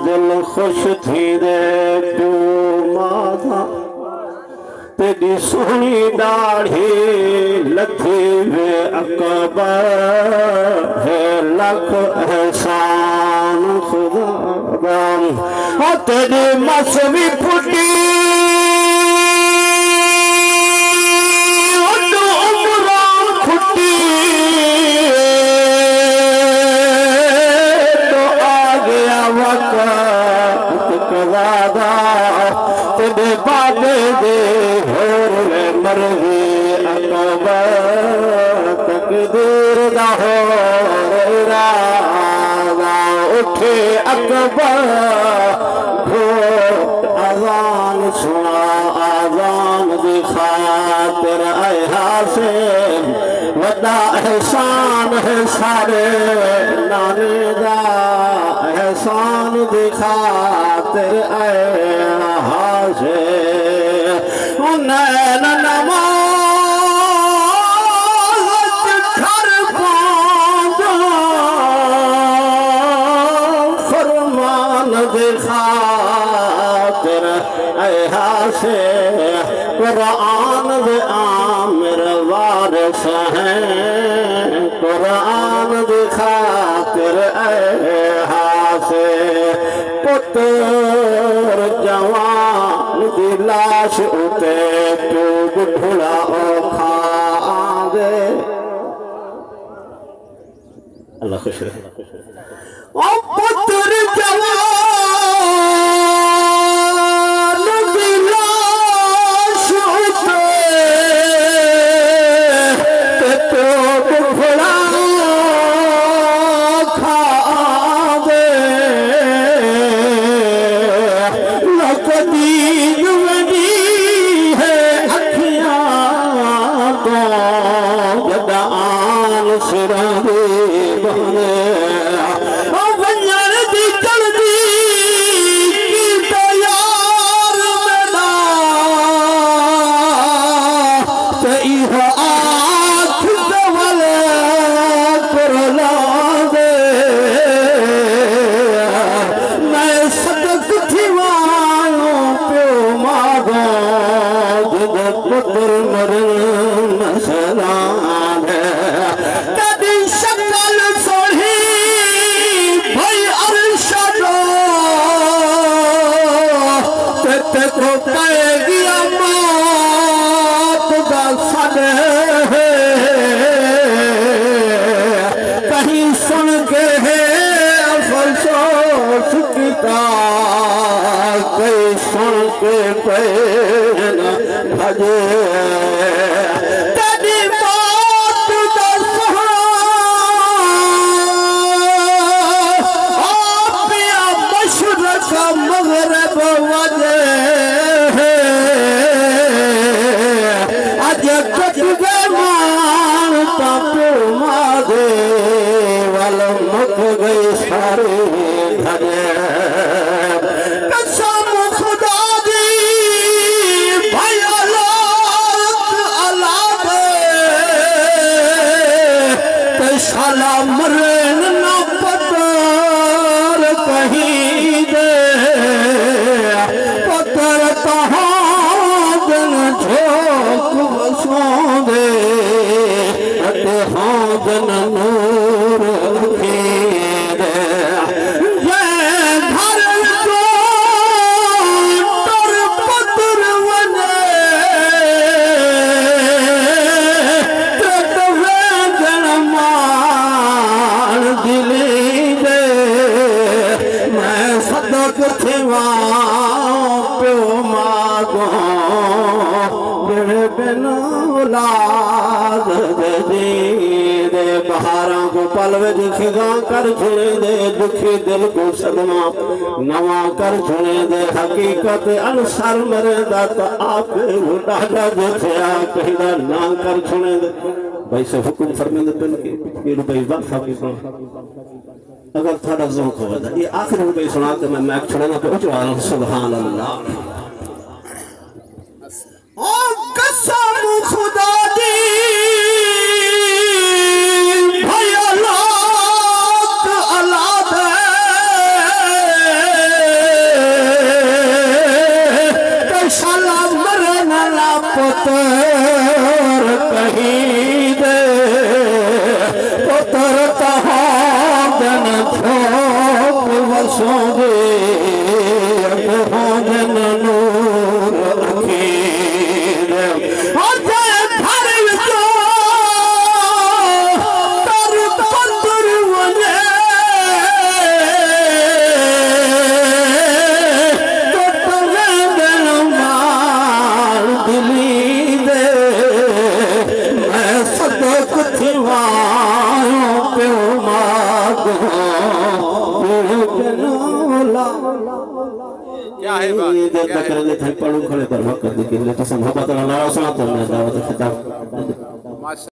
दिल खुश थी दे तू माता तेरी सोहनी दाढ़ी लथी वे अकबर है लख एहसान खुदा दा तेरी मसवी फुटी तेरे बाबे दे होरे मरवे अकबर तकदीर दा होरे राजा उठे अकबर अजान सुना अजान दिखा तेरा एहसान वड्डा एहसान है सारे नाने दा एहसान दिखा तेरे नैन नमाज़ घर पांदा फरमान दिखा तेरा ऐसे कुरान दे आमिर वारिस हैं कुरान दिखा तेरे ऐसे पुत्र जवान दी लाश उते तू बुढ़ा खा दे अल्लाह खुश रहे ओ पुत्र जवान दी लाश उते तू बुढ़ा खा दे पलवे दिखेगा कर छुड़े दे दुखी दिल को सदमा नवा कर छुड़े दे हकीकत अनसर मेरे दाता आप डाटा देखा कहीं ना कर छुड़े दे भाई से हुक्म फरमाते पेन के रुपए वक्फ अगर थोड़ा ज़ौक़ हो ये आखिर रुपए सुना के मैं मैक छुड़ाना पे उचवा सुभान अल्लाह ओ कसम खुदा दी सोगे भोजन नूर अखीर अजे घर विचो कर पत्थर वने कटवे दिल मार दिली दे मैं सदक थिवायो प्यो मागो क्या है बात? ये देर तक करेंगे थे पढ़ू खड़े पर वक्त के लिए तो संभव पता ना सुना तो मैं दावत खिताब